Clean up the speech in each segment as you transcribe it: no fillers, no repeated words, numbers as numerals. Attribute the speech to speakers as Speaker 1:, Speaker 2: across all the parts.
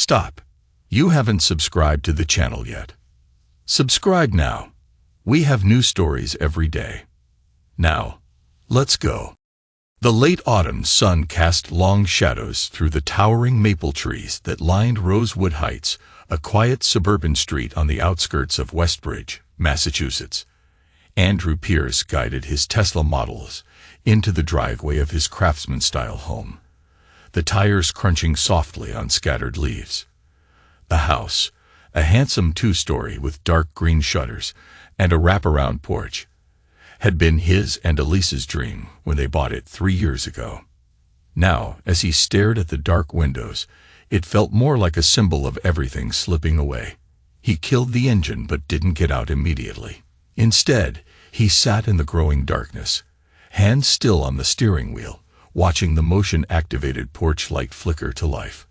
Speaker 1: Stop. You haven't subscribed to the channel yet. Subscribe now. We have new stories every day. Now, let's go. The late autumn sun cast long shadows through the towering maple trees that lined Rosewood Heights, a quiet suburban street on the outskirts of Westbridge, Massachusetts. Andrew Pierce guided his Tesla Models into the driveway of his craftsman-style home, the tires crunching softly on scattered leaves. The house, a handsome two-story with dark green shutters and a wraparound porch, had been his and Elise's dream when they bought it 3 years ago. Now, as he stared at the dark windows, it felt more like a symbol of everything slipping away. He killed the engine but didn't get out immediately. Instead, he sat in the growing darkness, hands still on the steering wheel, watching the motion-activated porch light flicker to life.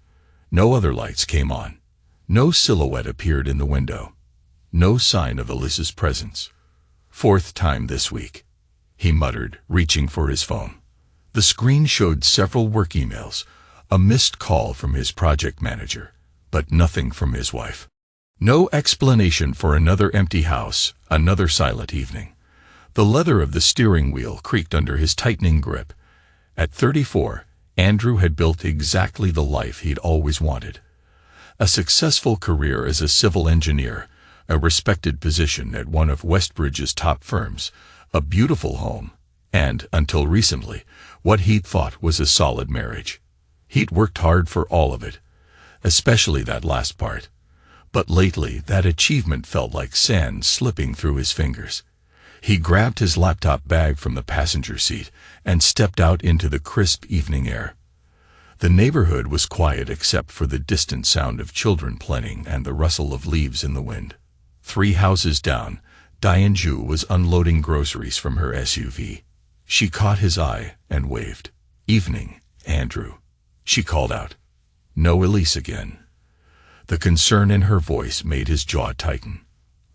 Speaker 1: No other lights came on. No silhouette appeared in the window. No sign of Elise's presence. 4th time this week, he muttered, reaching for his phone. The screen showed several work emails, a missed call from his project manager, but nothing from his wife. No explanation for another empty house, another silent evening. The leather of the steering wheel creaked under his tightening grip. At 34, Andrew had built exactly the life he'd always wanted. A successful career as a civil engineer, a respected position at one of Westbridge's top firms, a beautiful home, and, until recently, what he'd thought was a solid marriage. He'd worked hard for all of it, especially that last part. But lately, that achievement felt like sand slipping through his fingers. He grabbed his laptop bag from the passenger seat and stepped out into the crisp evening air. The neighborhood was quiet except for the distant sound of children playing and the rustle of leaves in the wind. 3 houses down, Diane Ju was unloading groceries from her SUV. She caught his eye and waved. "Evening, Andrew," she called out. No Elise again. The concern in her voice made his jaw tighten.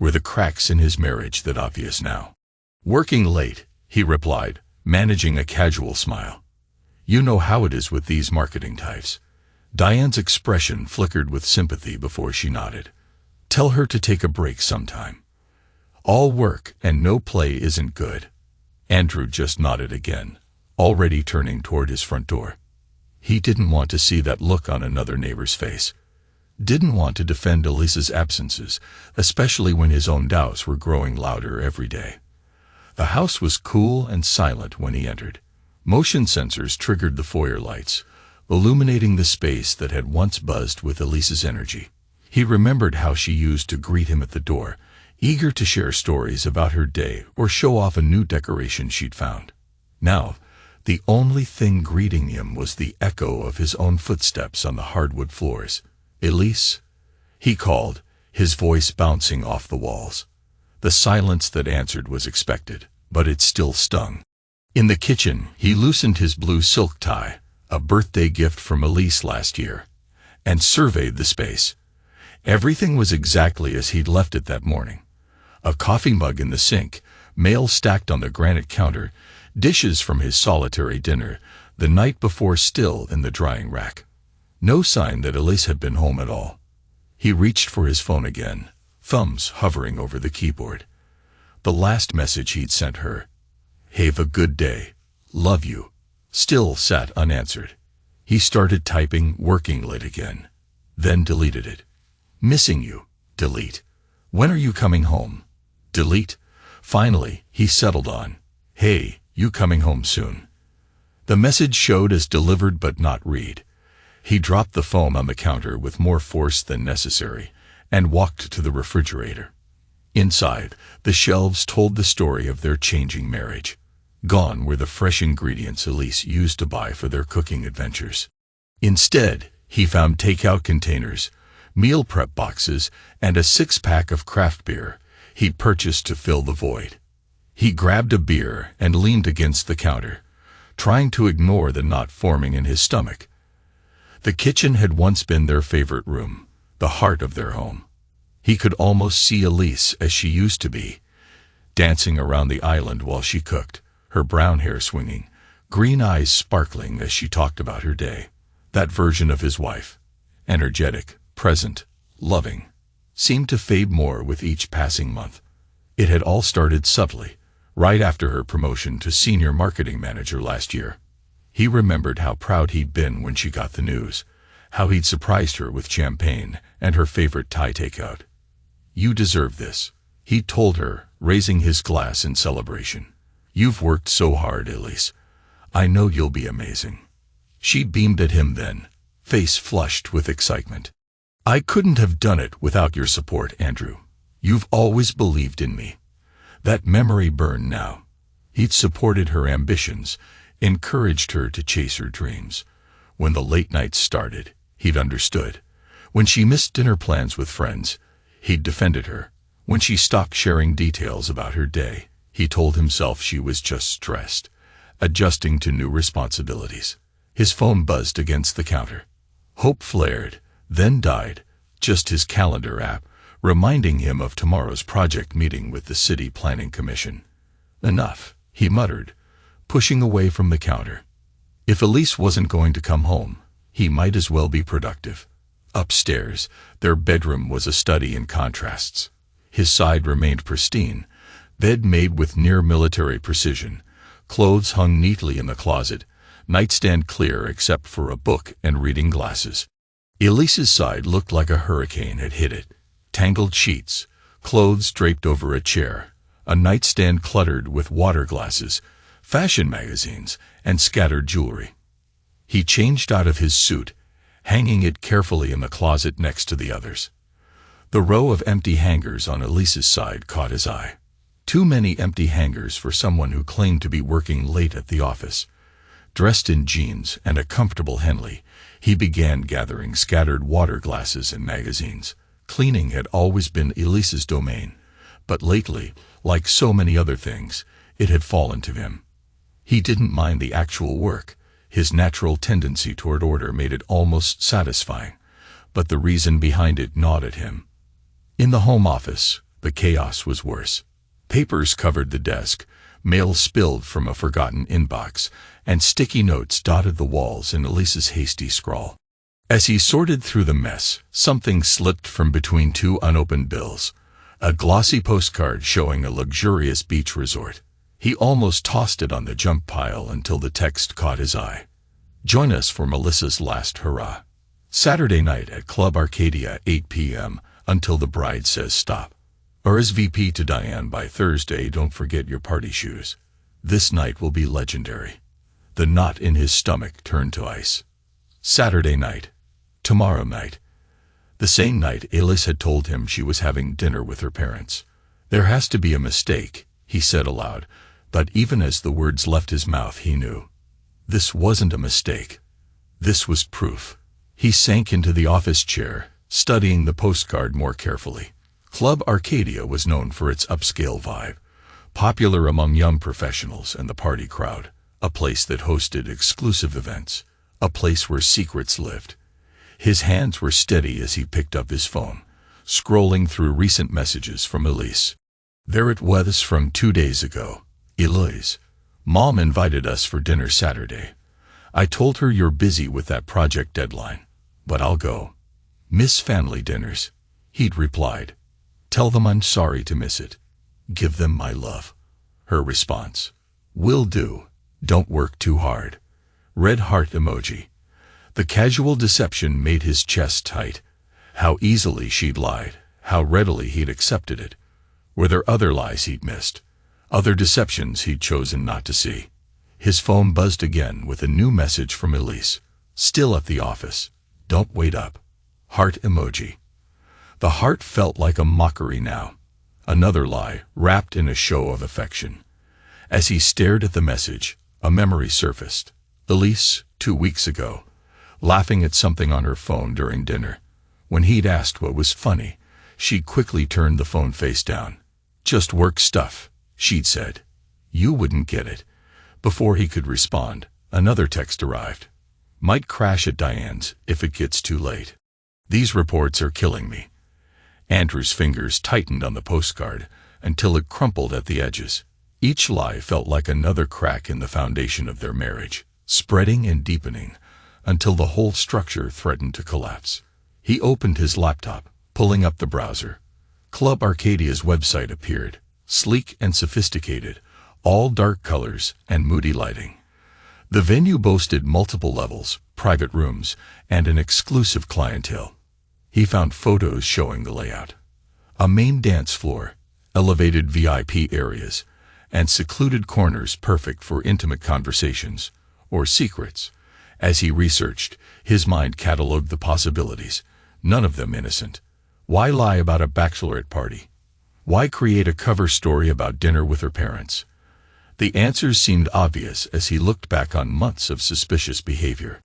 Speaker 1: Were the cracks in his marriage that obvious now? "Working late," he replied, managing a casual smile. "You know how it is with these marketing types." Diane's expression flickered with sympathy before she nodded. "Tell her to take a break sometime. All work and no play isn't good." Andrew just nodded again, already turning toward his front door. He didn't want to see that look on another neighbor's face. Didn't want to defend Elise's absences, especially when his own doubts were growing louder every day. The house was cool and silent when he entered. Motion sensors triggered the foyer lights, illuminating the space that had once buzzed with Elise's energy. He remembered how she used to greet him at the door, eager to share stories about her day or show off a new decoration she'd found. Now, the only thing greeting him was the echo of his own footsteps on the hardwood floors. "Elise?" he called, his voice bouncing off the walls. The silence that answered was expected, but it still stung. In the kitchen, he loosened his blue silk tie, a birthday gift from Elise last year, and surveyed the space. Everything was exactly as he'd left it that morning. A coffee mug in the sink, mail stacked on the granite counter, dishes from his solitary dinner the night before still in the drying rack. No sign that Elise had been home at all. He reached for his phone again, thumbs hovering over the keyboard. The last message he'd sent her, "Have a good day. Love you," still sat unanswered. He started typing "working late" again, then deleted it. "Missing you." Delete. "When are you coming home?" Delete. Finally, he settled on, "Hey, you coming home soon?" The message showed as delivered but not read. He dropped the phone on the counter with more force than necessary and walked to the refrigerator. Inside, the shelves told the story of their changing marriage. Gone were the fresh ingredients Elise used to buy for their cooking adventures. Instead, he found takeout containers, meal prep boxes, and a 6-pack of craft beer he'd purchased to fill the void. He grabbed a beer and leaned against the counter, trying to ignore the knot forming in his stomach. The kitchen had once been their favorite room, the heart of their home. He could almost see Elise as she used to be, dancing around the island while she cooked, her brown hair swinging, green eyes sparkling as she talked about her day. That version of his wife, energetic, present, loving, seemed to fade more with each passing month. It had all started subtly, right after her promotion to senior marketing manager last year. He remembered how proud he'd been when she got the news, how he'd surprised her with champagne and her favorite Thai takeout. "You deserve this," he told her, raising his glass in celebration. "You've worked so hard, Elise. I know you'll be amazing." She beamed at him then, face flushed with excitement. "I couldn't have done it without your support, Andrew. You've always believed in me." That memory burned now. He'd supported her ambitions, encouraged her to chase her dreams. When the late nights started, he'd understood. When she missed dinner plans with friends, he'd defended her. When she stopped sharing details about her day, he told himself she was just stressed, adjusting to new responsibilities. His phone buzzed against the counter. Hope flared, then died, just his calendar app, reminding him of tomorrow's project meeting with the City Planning Commission. "Enough," he muttered, pushing away from the counter. If Elise wasn't going to come home, he might as well be productive. Upstairs, their bedroom was a study in contrasts. His side remained pristine, bed made with near-military precision, clothes hung neatly in the closet, nightstand clear except for a book and reading glasses. Elise's side looked like a hurricane had hit it. Tangled sheets, clothes draped over a chair, a nightstand cluttered with water glasses, fashion magazines, and scattered jewelry. He changed out of his suit, hanging it carefully in the closet next to the others. The row of empty hangers on Elise's side caught his eye. Too many empty hangers for someone who claimed to be working late at the office. Dressed in jeans and a comfortable Henley, he began gathering scattered water glasses and magazines. Cleaning had always been Elise's domain, but lately, like so many other things, it had fallen to him. He didn't mind the actual work. His natural tendency toward order made it almost satisfying, but the reason behind it gnawed at him. In the home office, the chaos was worse. Papers covered the desk, mail spilled from a forgotten inbox, and sticky notes dotted the walls in Elise's hasty scrawl. As he sorted through the mess, something slipped from between two unopened bills, a glossy postcard showing a luxurious beach resort. He almost tossed it on the junk pile until the text caught his eye. "Join us for Melissa's last hurrah. Saturday night at Club Arcadia, 8 p.m., until the bride says stop. RSVP to Diane by Thursday. Don't forget your party shoes. This night will be legendary." The knot in his stomach turned to ice. Saturday night. Tomorrow night. The same night Elise had told him she was having dinner with her parents. "There has to be a mistake," he said aloud, but even as the words left his mouth he knew. This wasn't a mistake. This was proof. He sank into the office chair, studying the postcard more carefully. Club Arcadia was known for its upscale vibe, popular among young professionals and the party crowd, a place that hosted exclusive events, a place where secrets lived. His hands were steady as he picked up his phone, scrolling through recent messages from Elise. There it was from 2 days ago. "Elise, Mom invited us for dinner Saturday. I told her you're busy with that project deadline, but I'll go." "Miss family dinners," he'd replied. "Tell them I'm sorry to miss it. Give them my love." Her response, "Will do. Don't work too hard." Red heart emoji. The casual deception made his chest tight. How easily she'd lied, how readily he'd accepted it. Were there other lies he'd missed? Other deceptions he'd chosen not to see? His phone buzzed again with a new message from Elise. "Still at the office. Don't wait up." Heart emoji. The heart felt like a mockery now. Another lie, wrapped in a show of affection. As he stared at the message, a memory surfaced. Elise, 2 weeks ago, laughing at something on her phone during dinner. When he'd asked what was funny, she quickly turned the phone face down. "Just work stuff," she'd said. "You wouldn't get it." Before he could respond, another text arrived. "Might crash at Diane's if it gets too late. These reports are killing me." Andrew's fingers tightened on the postcard until it crumpled at the edges. Each lie felt like another crack in the foundation of their marriage, spreading and deepening until the whole structure threatened to collapse. He opened his laptop, pulling up the browser. Club Arcadia's website appeared, sleek and sophisticated, all dark colors and moody lighting. The venue boasted multiple levels, private rooms, and an exclusive clientele. He found photos showing the layout. A main dance floor, elevated VIP areas, and secluded corners perfect for intimate conversations, or secrets. As he researched, his mind catalogued the possibilities, none of them innocent. Why lie about a bachelorette party? Why create a cover story about dinner with her parents? The answers seemed obvious as he looked back on months of suspicious behavior.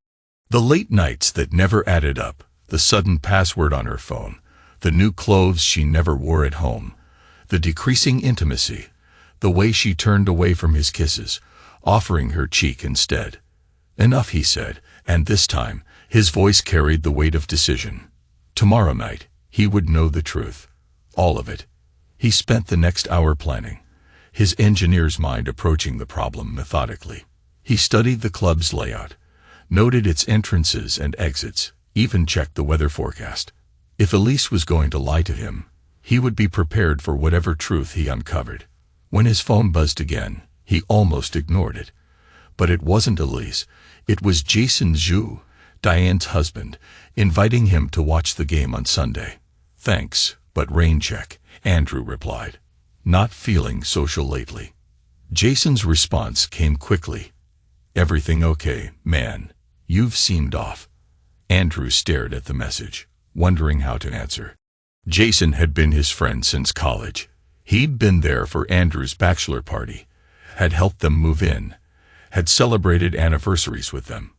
Speaker 1: The late nights that never added up, the sudden password on her phone, the new clothes she never wore at home, the decreasing intimacy, the way she turned away from his kisses, offering her cheek instead. Enough, he said, and this time, his voice carried the weight of decision. Tomorrow night, he would know the truth. All of it. He spent the next hour planning, his engineer's mind approaching the problem methodically. He studied the club's layout, noted its entrances and exits, even checked the weather forecast. If Elise was going to lie to him, he would be prepared for whatever truth he uncovered. When his phone buzzed again, he almost ignored it. But it wasn't Elise, it was Jason Zhu, Diane's husband, inviting him to watch the game on Sunday. Thanks, but rain check, Andrew replied. Not feeling social lately. Jason's response came quickly. Everything okay, man? You've seemed off. Andrew stared at the message, wondering how to answer. Jason had been his friend since college. He'd been there for Andrew's bachelor party, had helped them move in, had celebrated anniversaries with them.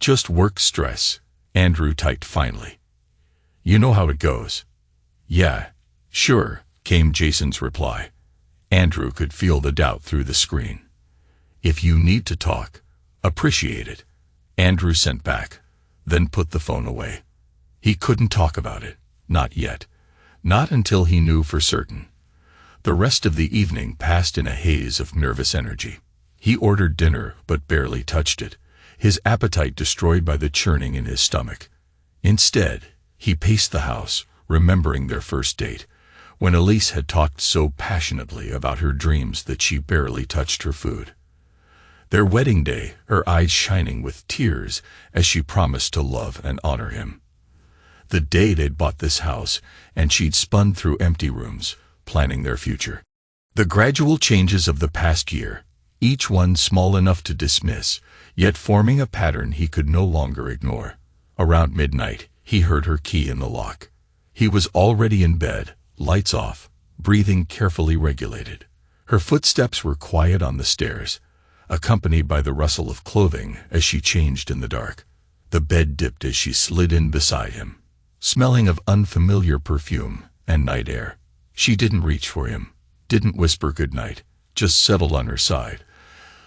Speaker 1: Just work stress, Andrew typed finally. You know how it goes. Yeah, sure, came Jason's reply. Andrew could feel the doubt through the screen. If you need to talk, appreciate it. Andrew sent back, then put the phone away. He couldn't talk about it, not yet. Not until he knew for certain. The rest of the evening passed in a haze of nervous energy. He ordered dinner but barely touched it, his appetite destroyed by the churning in his stomach. Instead, he paced the house, remembering their first date, when Elise had talked so passionately about her dreams that she barely touched her food. Their wedding day, her eyes shining with tears as she promised to love and honor him. The day they'd bought this house, and she'd spun through empty rooms, planning their future. The gradual changes of the past year, each one small enough to dismiss, yet forming a pattern he could no longer ignore. Around midnight, he heard her key in the lock. He was already in bed, lights off, breathing carefully regulated. Her footsteps were quiet on the stairs, accompanied by the rustle of clothing as she changed in the dark. The bed dipped as she slid in beside him, smelling of unfamiliar perfume and night air. She didn't reach for him, didn't whisper goodnight, just settled on her side,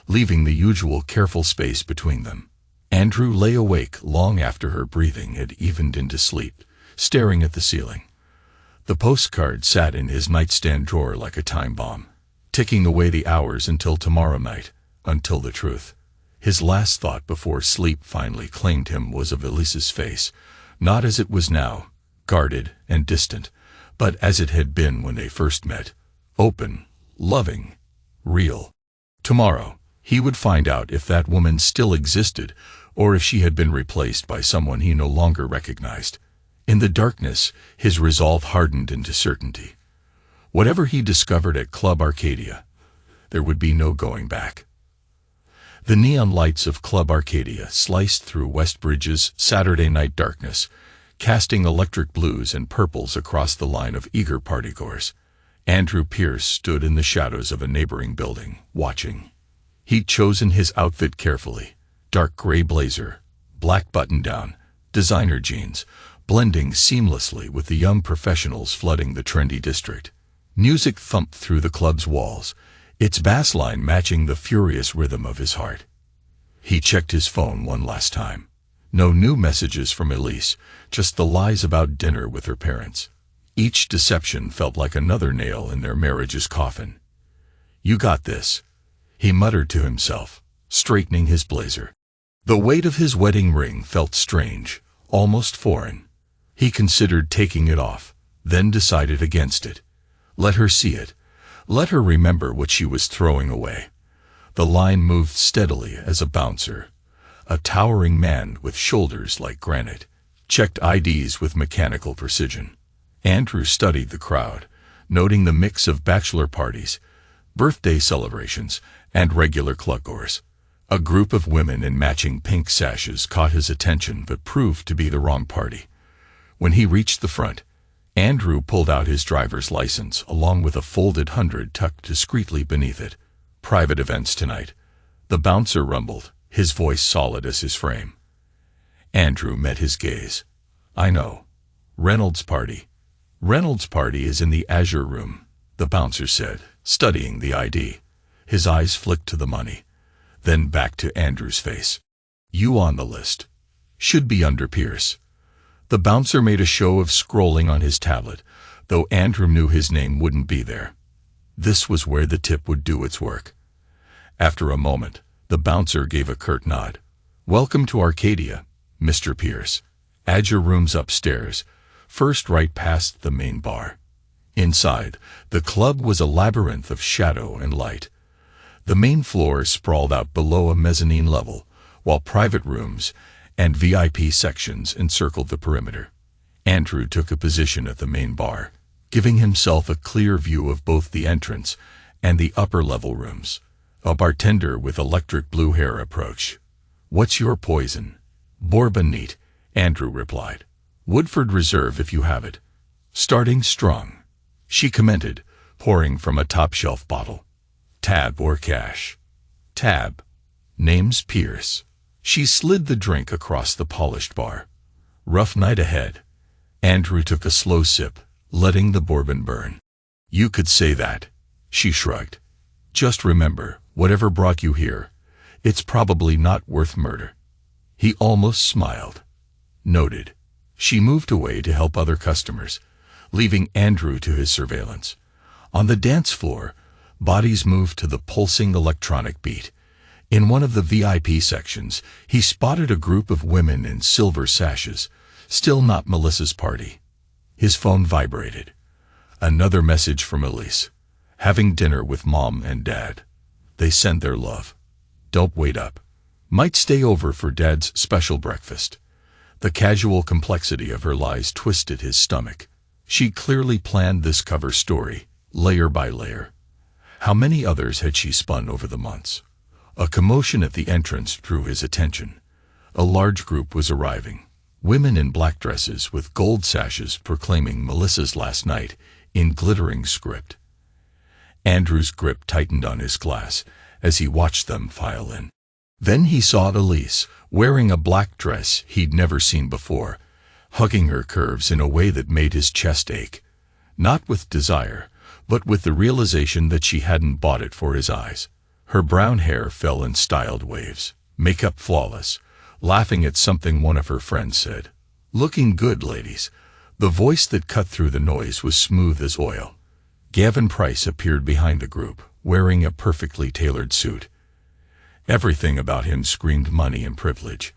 Speaker 1: leaving the usual careful space between them. Andrew lay awake long after her breathing had evened into sleep, staring at the ceiling. The postcard sat in his nightstand drawer like a time bomb, ticking away the hours until tomorrow night, until the truth. His last thought before sleep finally claimed him was of Elise's face, not as it was now, guarded and distant, but as it had been when they first met, open, loving, real. Tomorrow, he would find out if that woman still existed or if she had been replaced by someone he no longer recognized. In the darkness, his resolve hardened into certainty. Whatever he discovered at Club Arcadia, there would be no going back. The neon lights of Club Arcadia sliced through Westbridge's Saturday night darkness, casting electric blues and purples across the line of eager partygoers. Andrew Pierce stood in the shadows of a neighboring building, watching. He'd chosen his outfit carefully, dark gray blazer, black button-down, designer jeans, blending seamlessly with the young professionals flooding the trendy district. Music thumped through the club's walls, its bass line matching the furious rhythm of his heart. He checked his phone one last time. No new messages from Elise, just the lies about dinner with her parents. Each deception felt like another nail in their marriage's coffin. You got this, he muttered to himself, straightening his blazer. The weight of his wedding ring felt strange, almost foreign. He considered taking it off, then decided against it. Let her see it. Let her remember what she was throwing away. The line moved steadily as a bouncer, a towering man with shoulders like granite, checked IDs with mechanical precision. Andrew studied the crowd, noting the mix of bachelor parties, birthday celebrations, and regular clubgoers. A group of women in matching pink sashes caught his attention but proved to be the wrong party. When he reached the front, Andrew pulled out his driver's license along with a folded 100 tucked discreetly beneath it. Private events tonight. The bouncer rumbled, his voice solid as his frame. Andrew met his gaze. I know. Reynolds' party. Reynolds' party is in the Azure room, the bouncer said, studying the ID. His eyes flicked to the money, then back to Andrew's face. You on the list. Should be under Pierce. The bouncer made a show of scrolling on his tablet, though Andrew knew his name wouldn't be there. This was where the tip would do its work. After a moment, the bouncer gave a curt nod. Welcome to Arcadia, Mr. Pierce. Azure rooms upstairs, first right past the main bar. Inside, the club was a labyrinth of shadow and light. The main floor sprawled out below a mezzanine level, while private rooms and VIP sections encircled the perimeter. Andrew took a position at the main bar, giving himself a clear view of both the entrance and the upper-level rooms. A bartender with electric blue hair approached. What's your poison? Bourbon neat, Andrew replied. Woodford Reserve if you have it. Starting strong, she commented, pouring from a top-shelf bottle. Tab or cash? Tab. Name's Pierce. She slid the drink across the polished bar. Rough night ahead. Andrew took a slow sip, letting the bourbon burn. You could say that, she shrugged. Just remember, whatever brought you here, it's probably not worth murder. He almost smiled. Noted. She moved away to help other customers, leaving Andrew to his surveillance. On the dance floor, bodies moved to the pulsing electronic beat. In one of the VIP sections, he spotted a group of women in silver sashes, still not Melissa's party. His phone vibrated. Another message from Elise. Having dinner with Mom and Dad. They send their love. Don't wait up. Might stay over for Dad's special breakfast. The casual complexity of her lies twisted his stomach. She clearly planned this cover story, layer by layer. How many others had she spun over the months? A commotion at the entrance drew his attention. A large group was arriving. Women in black dresses with gold sashes proclaiming Melissa's last night in glittering script. Andrew's grip tightened on his glass as he watched them file in. Then he saw Elise, wearing a black dress he'd never seen before, hugging her curves in a way that made his chest ache. Not with desire, but with the realization that she hadn't bought it for his eyes. Her brown hair fell in styled waves, makeup flawless, laughing at something one of her friends said. Looking good, ladies. The voice that cut through the noise was smooth as oil. Gavin Price appeared behind the group, wearing a perfectly tailored suit. Everything about him screamed money and privilege,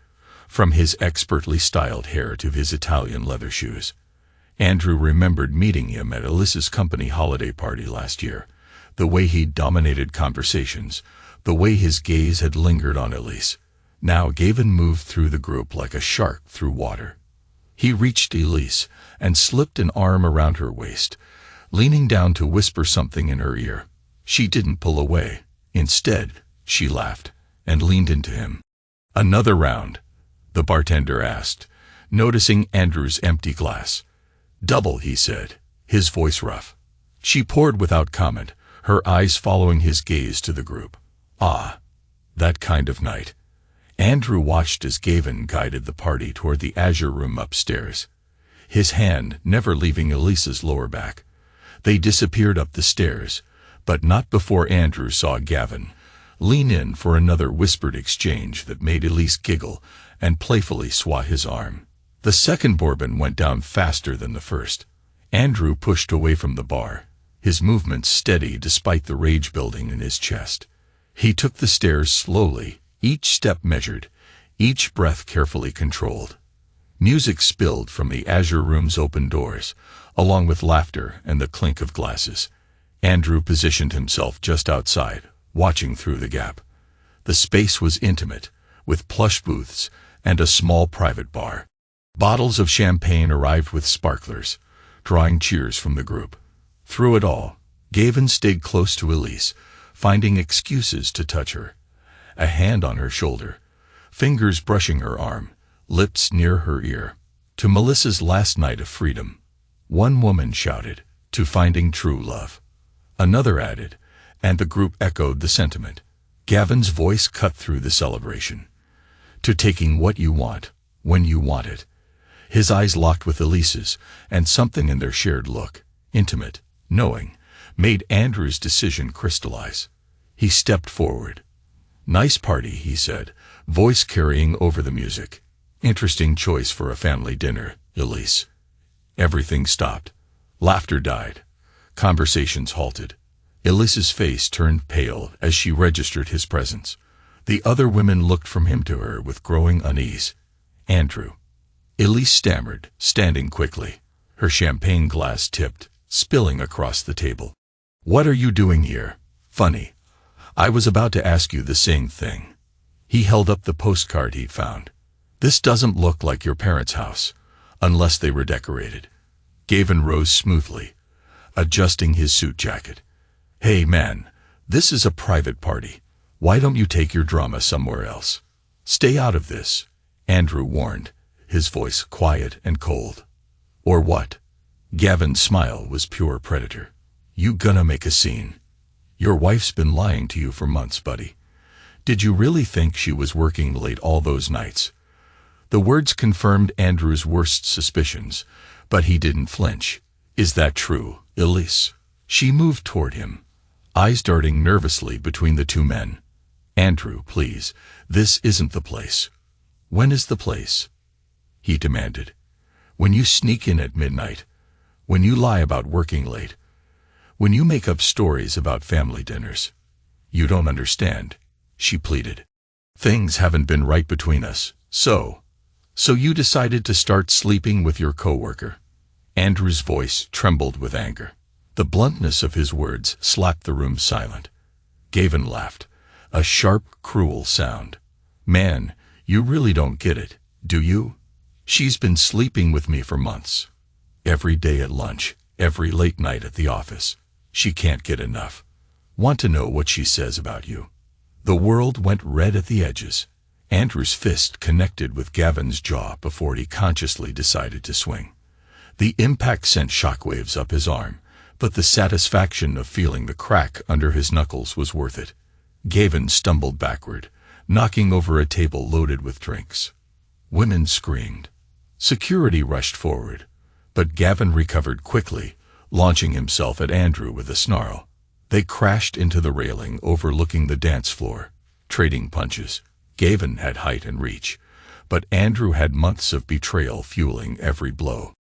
Speaker 1: from his expertly styled hair to his Italian leather shoes. Andrew remembered meeting him at Elisa's company holiday party last year. The way he dominated conversations, the way his gaze had lingered on Elise. Now Gavin moved through the group like a shark through water. He reached Elise and slipped an arm around her waist, leaning down to whisper something in her ear. She didn't pull away. Instead, she laughed and leaned into him. Another round, the bartender asked, noticing Andrew's empty glass. Double, he said, his voice rough. She poured without comment, her eyes following his gaze to the group. Ah, that kind of night. Andrew watched as Gavin guided the party toward the Azure room upstairs, his hand never leaving Elisa's lower back. They disappeared up the stairs, but not before Andrew saw Gavin lean in for another whispered exchange that made Elise giggle and playfully swat his arm. The second bourbon went down faster than the first. Andrew pushed away from the bar, his movements steady despite the rage building in his chest. He took the stairs slowly, each step measured, each breath carefully controlled. Music spilled from the Azure Room's open doors, along with laughter and the clink of glasses. Andrew positioned himself just outside, watching through the gap. The space was intimate, with plush booths and a small private bar. Bottles of champagne arrived with sparklers, drawing cheers from the group. Through it all, Gavin stayed close to Elise, finding excuses to touch her. A hand on her shoulder, fingers brushing her arm, lips near her ear. To Melissa's last night of freedom. One woman shouted, to finding true love. Another added, and the group echoed the sentiment. Gavin's voice cut through the celebration. To taking what you want, when you want it. His eyes locked with Elise's, and something in their shared look, intimate, knowing, made Andrew's decision crystallize. He stepped forward. "Nice party," he said, voice carrying over the music. "Interesting choice for a family dinner, Elise." Everything stopped. Laughter died. Conversations halted. Elise's face turned pale as she registered his presence. The other women looked from him to her with growing unease. "Andrew." Elise stammered, standing quickly. Her champagne glass tipped, spilling across the table. "What are you doing here? Funny. I was about to ask you the same thing." He held up the postcard he'd found. "This doesn't look like your parents' house, unless they were decorated." Gavin rose smoothly, adjusting his suit jacket. "Hey man, this is a private party. Why don't you take your drama somewhere else? Stay out of this," Andrew warned, his voice quiet and cold. "Or what?" Gavin's smile was pure predator. "You gonna make a scene? Your wife's been lying to you for months, buddy. Did you really think she was working late all those nights?" The words confirmed Andrew's worst suspicions, but he didn't flinch. "Is that true, Elise?" She moved toward him, eyes darting nervously between the two men. "Andrew, please, this isn't the place." "When is the place?" he demanded. "When you sneak in at midnight, when you lie about working late, when you make up stories about family dinners." "You don't understand," she pleaded. "Things haven't been right between us, so you decided to start sleeping with your coworker." Andrew's voice trembled with anger. The bluntness of his words slapped the room silent. Gavin laughed, a sharp, cruel sound. "Man, you really don't get it, do you? She's been sleeping with me for months. Every day at lunch, every late night at the office. She can't get enough. Want to know what she says about you?" The world went red at the edges. Andrew's fist connected with Gavin's jaw before he consciously decided to swing. The impact sent shockwaves up his arm, but the satisfaction of feeling the crack under his knuckles was worth it. Gavin stumbled backward, knocking over a table loaded with drinks. Women screamed. Security rushed forward, but Gavin recovered quickly, launching himself at Andrew with a snarl. They crashed into the railing overlooking the dance floor, trading punches. Gavin had height and reach, but Andrew had months of betrayal fueling every blow.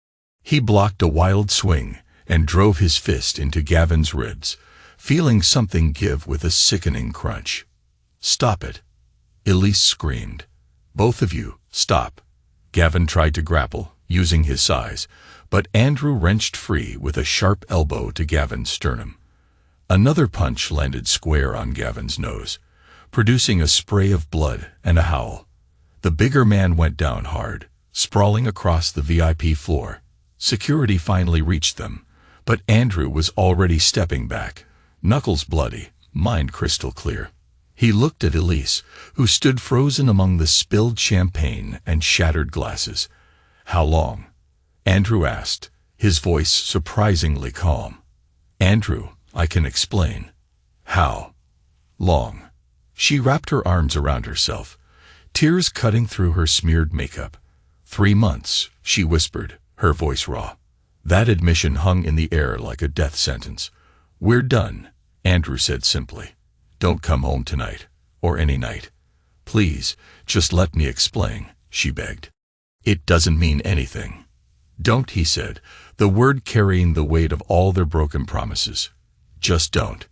Speaker 1: He blocked a wild swing and drove his fist into Gavin's ribs, feeling something give with a sickening crunch. "Stop it!" Elise screamed. "Both of you, stop!" Gavin tried to grapple, using his size, but Andrew wrenched free with a sharp elbow to Gavin's sternum. Another punch landed square on Gavin's nose, producing a spray of blood and a howl. The bigger man went down hard, sprawling across the VIP floor. Security finally reached them, but Andrew was already stepping back, knuckles bloody, mind crystal clear. He looked at Elise, who stood frozen among the spilled champagne and shattered glasses. "How long?" Andrew asked, his voice surprisingly calm. "Andrew, I can explain." "How long?" She wrapped her arms around herself, tears cutting through her smeared makeup. 3 months, she whispered, her voice raw. That admission hung in the air like a death sentence. "We're done," Andrew said simply. "Don't come home tonight, or any night. Please, just let me explain," she begged. "It doesn't mean anything." "Don't," he said, the word carrying the weight of all their broken promises. "Just don't.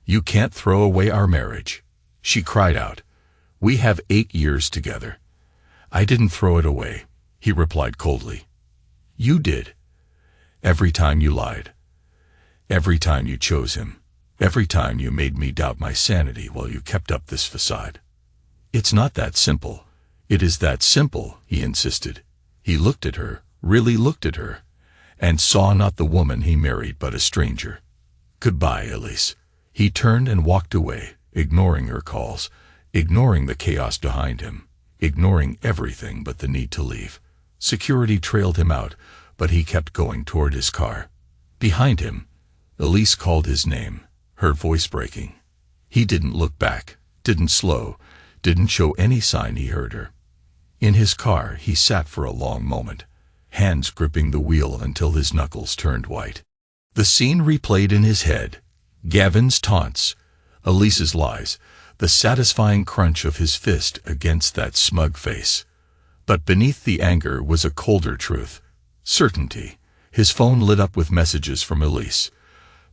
Speaker 1: You can't throw away our marriage." She cried out. "We have 8 years together." "I didn't throw it away," he replied coldly. You did. Every time you lied. Every time you chose him. Every time you made me doubt my sanity while you kept up this facade. It's not that simple. It is that simple, he insisted. He looked at her, really looked at her, and saw not the woman he married but a stranger. Goodbye, Elise. He turned and walked away, ignoring her calls, ignoring the chaos behind him, ignoring everything but the need to leave. Security trailed him out, but he kept going toward his car. Behind him, Elise called his name, her voice breaking. He didn't look back, didn't slow, didn't show any sign he heard her. In his car, he sat for a long moment, hands gripping the wheel until his knuckles turned white. The scene replayed in his head. Gavin's taunts, Elise's lies, the satisfying crunch of his fist against that smug face. But beneath the anger was a colder truth. Certainty. His phone lit up with messages from Elise.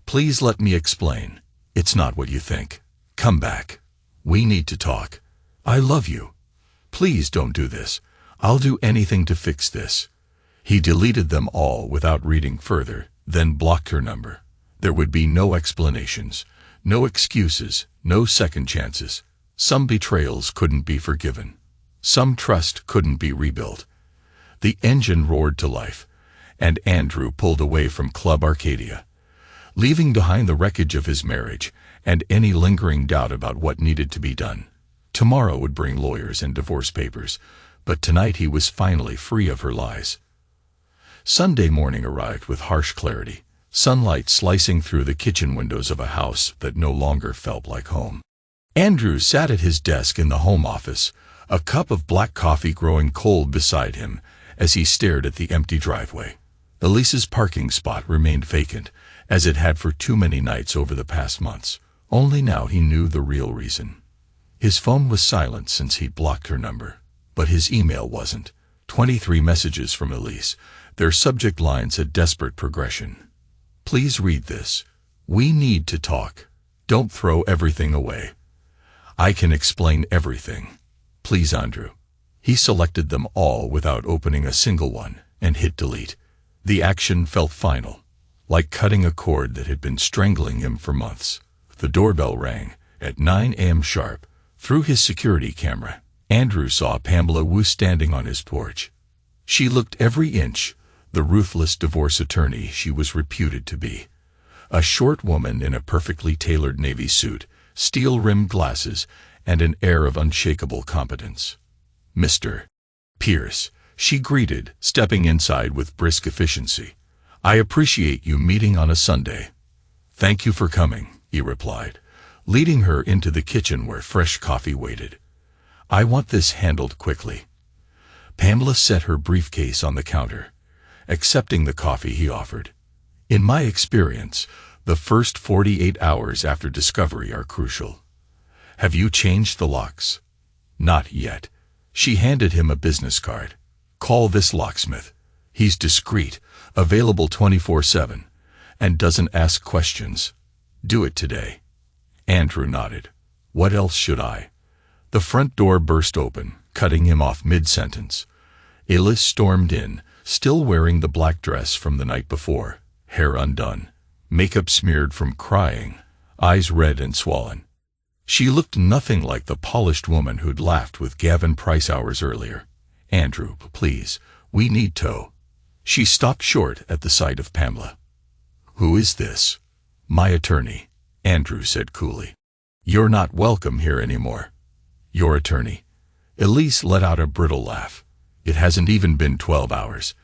Speaker 1: Please let me explain. It's not what you think. Come back. We need to talk. I love you. Please don't do this. I'll do anything to fix this. He deleted them all without reading further, then blocked her number. There would be no explanations, no excuses, no second chances. Some betrayals couldn't be forgiven. Some trust couldn't be rebuilt. The engine roared to life, and Andrew pulled away from Club Arcadia, leaving behind the wreckage of his marriage and any lingering doubt about what needed to be done. Tomorrow would bring lawyers and divorce papers, but tonight he was finally free of her lies. Sunday morning arrived with harsh clarity, sunlight slicing through the kitchen windows of a house that no longer felt like home. Andrew sat at his desk in the home office, a cup of black coffee growing cold beside him as he stared at the empty driveway. Elise's parking spot remained vacant, as it had for too many nights over the past months. Only now he knew the real reason. His phone was silent since he'd blocked her number, but his email wasn't. 23 messages from Elise, their subject lines a desperate progression. Please read this. We need to talk. Don't throw everything away. I can explain everything. Please, Andrew. He selected them all without opening a single one and hit delete. The action felt final, like cutting a cord that had been strangling him for months. The doorbell rang at 9 a.m. sharp. Through his security camera, Andrew saw Pamela Wu standing on his porch. She looked every inch the ruthless divorce attorney she was reputed to be. A short woman in a perfectly tailored navy suit, steel-rimmed glasses, and an air of unshakable competence. Mr. Pierce, she greeted, stepping inside with brisk efficiency. I appreciate you meeting on a Sunday. Thank you for coming, he replied, leading her into the kitchen where fresh coffee waited. I want this handled quickly. Pamela set her briefcase on the counter, accepting the coffee he offered. In my experience, the first 48 hours after discovery are crucial. Have you changed the locks? Not yet. She handed him a business card. Call this locksmith. He's discreet, available 24/7, and doesn't ask questions. Do it today. Andrew nodded. What else should I? The front door burst open, cutting him off mid-sentence. Elise stormed in, still wearing the black dress from the night before, hair undone, makeup smeared from crying, eyes red and swollen. She looked nothing like the polished woman who'd laughed with Gavin Price hours earlier. Andrew, please, we need to. She stopped short at the sight of Pamela. Who is this? My attorney, Andrew said coolly. You're not welcome here anymore. Your attorney. Elise let out a brittle laugh. It hasn't even been 12 hours.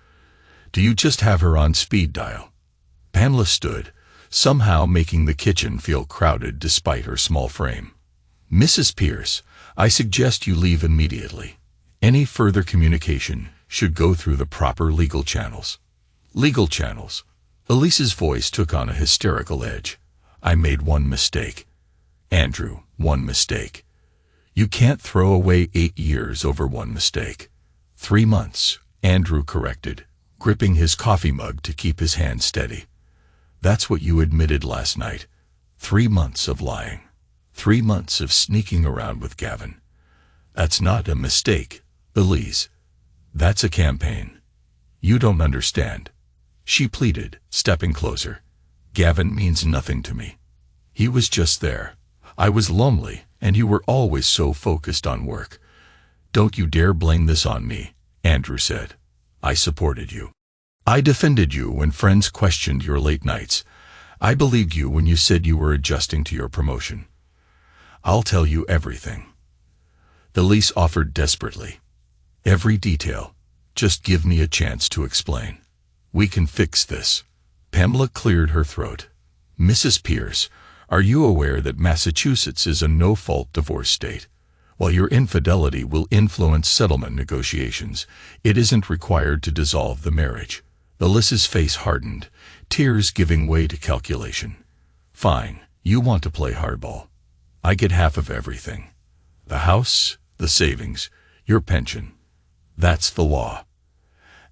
Speaker 1: Do you just have her on speed dial? Pamela stood, somehow making the kitchen feel crowded despite her small frame. Mrs. Pierce, I suggest you leave immediately. Any further communication should go through the proper legal channels. Legal channels. Elise's voice took on a hysterical edge. I made one mistake. Andrew, one mistake. You can't throw away 8 years over one mistake. 3 months, Andrew corrected, gripping his coffee mug to keep his hand steady. That's what you admitted last night. 3 months of lying. 3 months of sneaking around with Gavin. That's not a mistake, Elise. That's a campaign. You don't understand. She pleaded, stepping closer. Gavin means nothing to me. He was just there. I was lonely, and you were always so focused on work. Don't you dare blame this on me, Andrew said. I supported you. I defended you when friends questioned your late nights. I believed you when you said you were adjusting to your promotion. I'll tell you everything. Elise offered desperately. Every detail. Just give me a chance to explain. We can fix this. Pamela cleared her throat. Mrs. Pierce, are you aware that Massachusetts is a no-fault divorce state? While your infidelity will influence settlement negotiations, it isn't required to dissolve the marriage. Elisa's face hardened, tears giving way to calculation. Fine, you want to play hardball. I get half of everything. The house, the savings, your pension. That's the law.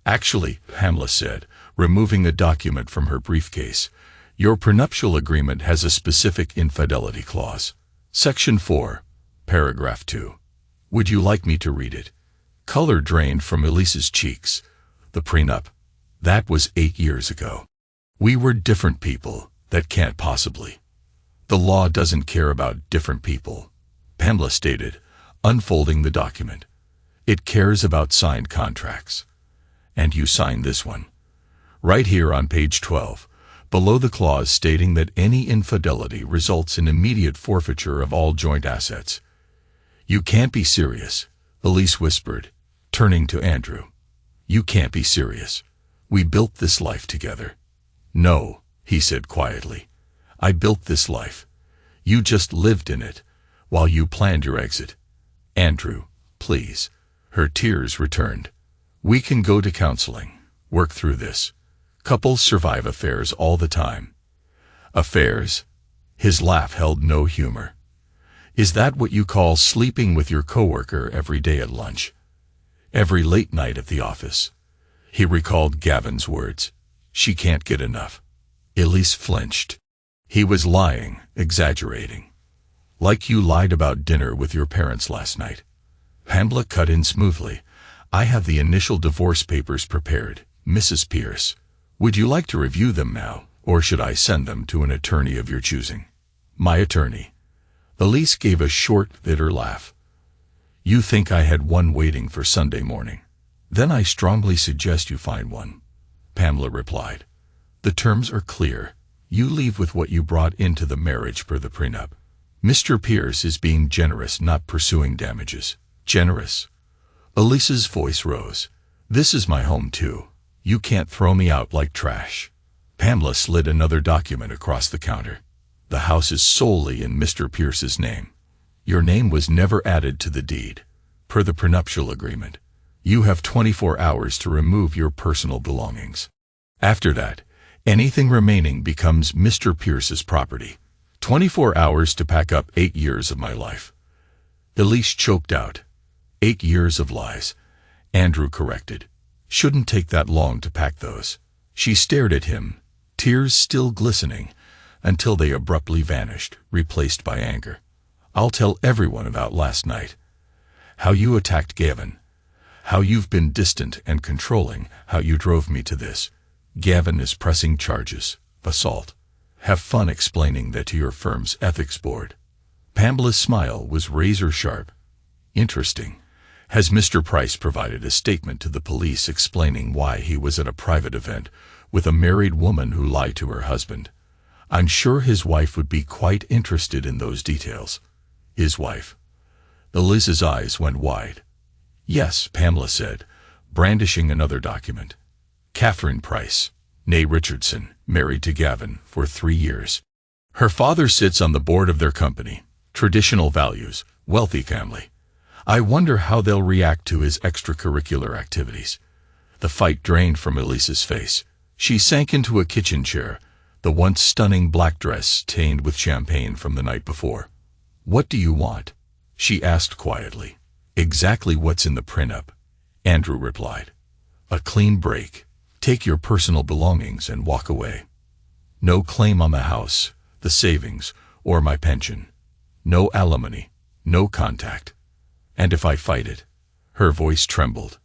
Speaker 1: Actually, Pamela said, removing a document from her briefcase, your prenuptial agreement has a specific infidelity clause. Section 4, paragraph 2. Would you like me to read it? Color drained from Elise's cheeks. The prenup. That was 8 years ago. We were different people. That can't possibly. The law doesn't care about different people, Pamela stated, unfolding the document. It cares about signed contracts. And you signed this one. Right here on page 12, below the clause stating that any infidelity results in immediate forfeiture of all joint assets. You can't be serious, Elise whispered, turning to Andrew. You can't be serious. We built this life together. No, he said quietly. I built this life. You just lived in it, while you planned your exit. Andrew, please. Her tears returned. We can go to counseling, work through this. Couples survive affairs all the time. Affairs? His laugh held no humor. Is that what you call sleeping with your coworker every day at lunch? Every late night at the office? He recalled Gavin's words. She can't get enough. Elise flinched. He was lying, exaggerating. Like you lied about dinner with your parents last night. Pamela cut in smoothly. I have the initial divorce papers prepared, Mrs. Pierce. Would you like to review them now, or should I send them to an attorney of your choosing? My attorney. Elise gave a short, bitter laugh. You think I had one waiting for Sunday morning. Then I strongly suggest you find one. Pamela replied. The terms are clear. You leave with what you brought into the marriage per the prenup. Mr. Pierce is being generous, not pursuing damages. Generous? Elise's voice rose. This is my home too. You can't throw me out like trash. Pamela slid another document across the counter. The house is solely in Mr. Pierce's name. Your name was never added to the deed. Per the prenuptial agreement, you have 24 hours to remove your personal belongings. After that, anything remaining becomes Mr. Pierce's property. 24 hours to pack up 8 years of my life. Elise choked out. 8 years of lies. Andrew corrected. Shouldn't take that long to pack those. She stared at him, tears still glistening, until they abruptly vanished, replaced by anger. I'll tell everyone about last night. How you attacked Gavin. How you've been distant and controlling, how you drove me to this. Gavin is pressing charges. Assault. Have fun explaining that to your firm's ethics board. Pamela's smile was razor sharp. Interesting. Has Mr. Price provided a statement to the police explaining why he was at a private event with a married woman who lied to her husband? I'm sure his wife would be quite interested in those details. His wife. Elise's eyes went wide. Yes, Pamela said, brandishing another document. Catherine Price, née Richardson, married to Gavin for 3 years. Her father sits on the board of their company. Traditional values, wealthy family. I wonder how they'll react to his extracurricular activities. The fight drained from Elise's face. She sank into a kitchen chair, the once stunning black dress stained with champagne from the night before. What do you want? She asked quietly. Exactly what's in the prenup, Andrew replied. A clean break. Take your personal belongings and walk away. No claim on the house, the savings, or my pension. No alimony, no contact. And if I fight it? Her voice trembled.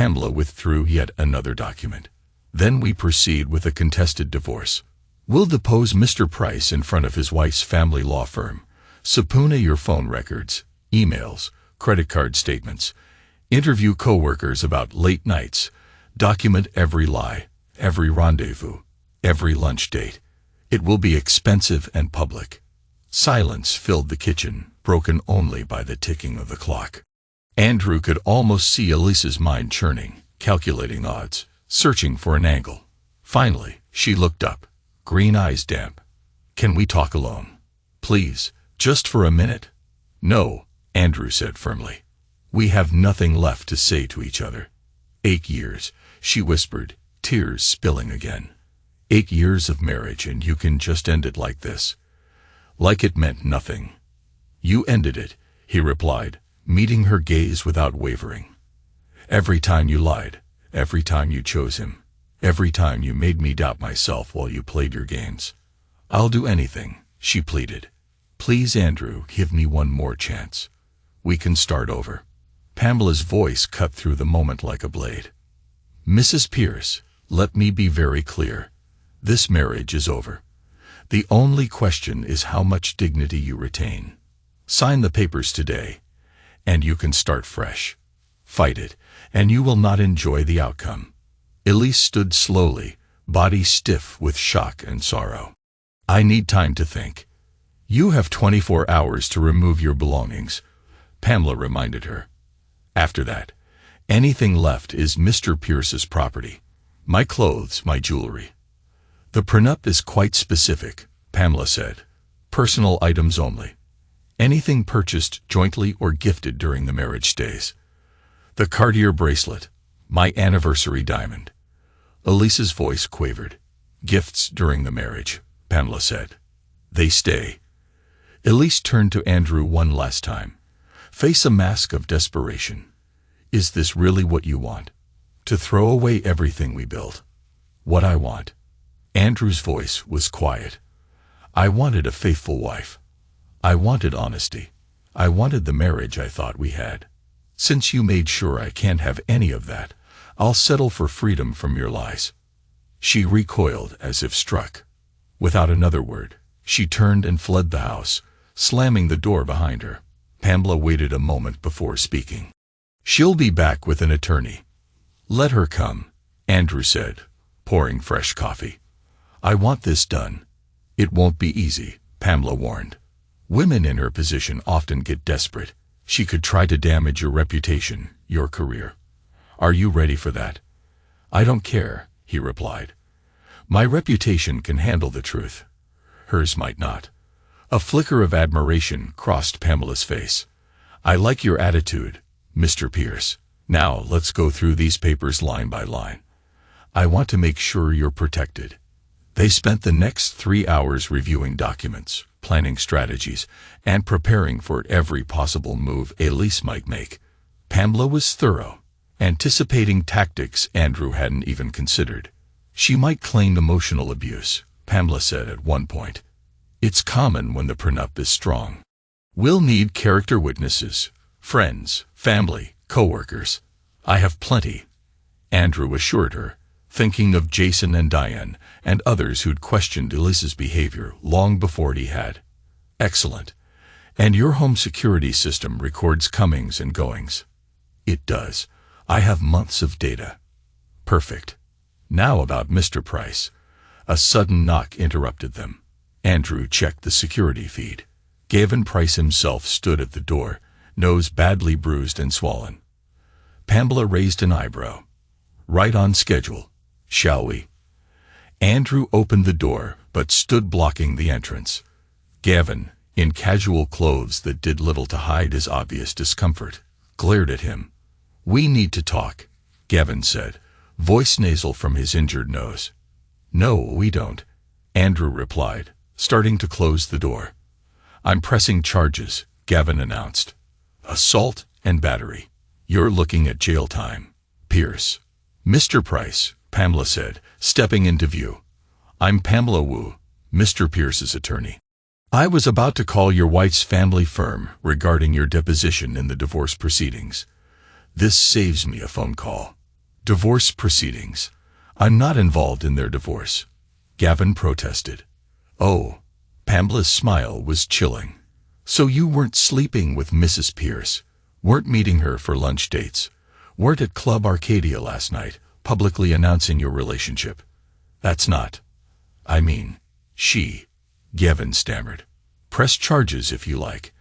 Speaker 1: Pamela withdrew yet another document. Then we proceed with a contested divorce. We'll depose Mr. Price in front of his wife's family law firm. Subpoena your phone records, emails, credit card statements. Interview coworkers about late nights. Document every lie, every rendezvous, every lunch date. It will be expensive and public. Silence filled the kitchen, broken only by the ticking of the clock. Andrew could almost see Elise's mind churning, calculating odds, searching for an angle. Finally, she looked up, green eyes damp. "Can we talk alone? Please, just for a minute?" "No," Andrew said firmly. "We have nothing left to say to each other." 8 years, she whispered, tears spilling again. 8 years of marriage, and you can just end it like this. Like it meant nothing. "You ended it," he replied, meeting her gaze without wavering. "Every time you lied, every time you chose him, every time you made me doubt myself while you played your games." "I'll do anything," she pleaded. "Please, Andrew, give me one more chance. We can start over." Pamela's voice cut through the moment like a blade. "Mrs. Pierce, let me be very clear. This marriage is over. The only question is how much dignity you retain. Sign the papers today, and you can start fresh. Fight it, and you will not enjoy the outcome." Elise stood slowly, body stiff with shock and sorrow. "I need time to think." "You have 24 hours to remove your belongings," Pamela reminded her. "After that, anything left is Mr. Pierce's property. My clothes, my jewelry." "The prenup is quite specific," Pamela said. "Personal items only. Anything purchased jointly or gifted during the marriage stays. The Cartier bracelet, my anniversary diamond." Elise's voice quavered. "Gifts during the marriage," Pamela said. "They stay." Elise turned to Andrew one last time. Face a mask of desperation. "Is this really what you want? To throw away everything we built?" "What I want." Andrew's voice was quiet. "I wanted a faithful wife. I wanted honesty. I wanted the marriage I thought we had. Since you made sure I can't have any of that, I'll settle for freedom from your lies." She recoiled as if struck. Without another word, she turned and fled the house, slamming the door behind her. Pamela waited a moment before speaking. "She'll be back with an attorney." "Let her come," Andrew said, pouring fresh coffee. "I want this done." "It won't be easy," Pamela warned. "Women in her position often get desperate. She could try to damage your reputation, your career. Are you ready for that?" "I don't care," he replied. "My reputation can handle the truth. Hers might not." A flicker of admiration crossed Pamela's face. "I like your attitude, Mr. Pierce. Now let's go through these papers line by line. I want to make sure you're protected." They spent the next 3 hours reviewing documents, planning strategies, and preparing for every possible move Elise might make. Pamela was thorough, anticipating tactics Andrew hadn't even considered. "She might claim emotional abuse," Pamela said at one point. "It's common when the prenup is strong. We'll need character witnesses, friends, family, coworkers. I have plenty," Andrew assured her, thinking of Jason and Diane and others who'd questioned Elise's behavior long before he had. "Excellent. And your home security system records comings and goings?" "It does. I have months of data." "Perfect. Now about Mr. Price." A sudden knock interrupted them. Andrew checked the security feed. Gavin Price himself stood at the door, nose badly bruised and swollen. Pamela raised an eyebrow. "Right on schedule. Shall we?" Andrew opened the door, but stood blocking the entrance. Gavin, in casual clothes that did little to hide his obvious discomfort, glared at him. "We need to talk," Gavin said, voice nasal from his injured nose. "No, we don't," Andrew replied, starting to close the door. "I'm pressing charges," Gavin announced. "Assault and battery. You're looking at jail time, Pierce." "Mr. Price," Pamela said, stepping into view. "I'm Pamela Wu, Mr. Pierce's attorney. I was about to call your wife's family firm regarding your deposition in the divorce proceedings. This saves me a phone call." Divorce proceedings. I'm not involved in their divorce, Gavin protested. Oh, Pamela's smile was chilling. So you weren't sleeping with Mrs. Pierce, weren't meeting her for lunch dates, weren't at Club Arcadia last night, publicly announcing your relationship. That's not. I mean, she, Gavin stammered. Press charges if you like,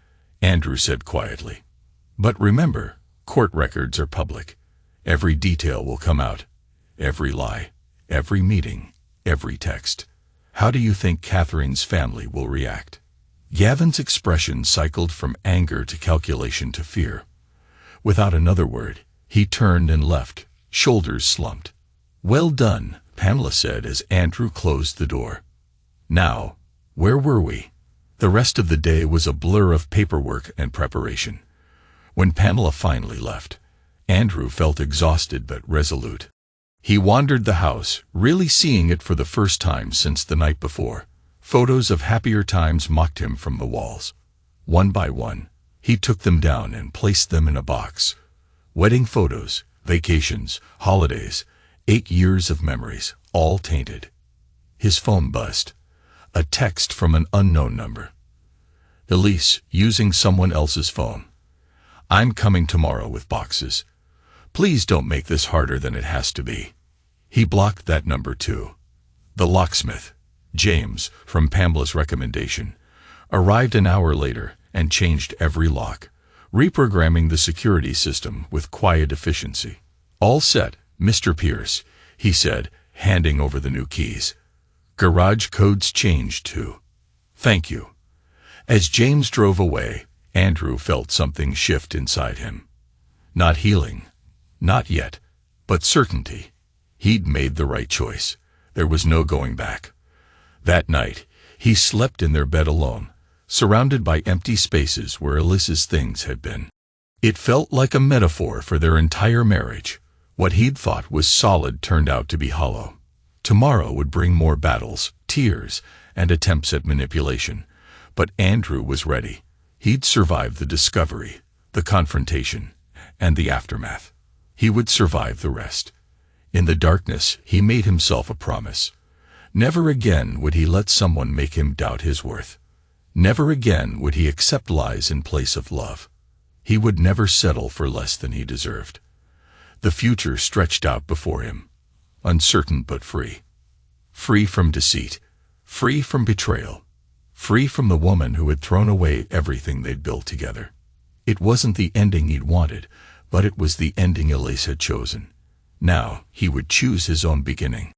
Speaker 1: Andrew said quietly. But remember, court records are public. Every detail will come out. Every lie, every meeting, every text. How do you think Catherine's family will react? Gavin's expression cycled from anger to calculation to fear. Without another word, he turned and left, shoulders slumped. Well done, Pamela said as Andrew closed the door. Now, where were we? The rest of the day was a blur of paperwork and preparation. When Pamela finally left, Andrew felt exhausted but resolute. He wandered the house, really seeing it for the first time since the night before. Photos of happier times mocked him from the walls. One by one, he took them down and placed them in a box. Wedding photos, vacations, holidays, 8 years of memories, all tainted. His phone buzzed. A text from an unknown number. Elise, using someone else's phone. I'm coming tomorrow with boxes. Please don't make this harder than it has to be. He blocked that number too. The locksmith, James, from Pamela's recommendation, arrived an hour later and changed every lock, reprogramming the security system with quiet efficiency. All set, Mr. Pierce, he said, handing over the new keys. Garage codes changed too. Thank you. As James drove away, Andrew felt something shift inside him. Not healing. Not yet. But certainty. He'd made the right choice. There was no going back. That night, he slept in their bed alone, surrounded by empty spaces where Elise's things had been. It felt like a metaphor for their entire marriage. What he'd thought was solid turned out to be hollow. Tomorrow would bring more battles, tears, and attempts at manipulation. But Andrew was ready. He'd survived the discovery, the confrontation, and the aftermath. He would survive the rest. In the darkness, he made himself a promise. Never again would he let someone make him doubt his worth. Never again would he accept lies in place of love. He would never settle for less than he deserved. The future stretched out before him, uncertain but free. Free from deceit, free from betrayal, free from the woman who had thrown away everything they'd built together. It wasn't the ending he'd wanted, but it was the ending Elise had chosen. Now he would choose his own beginning.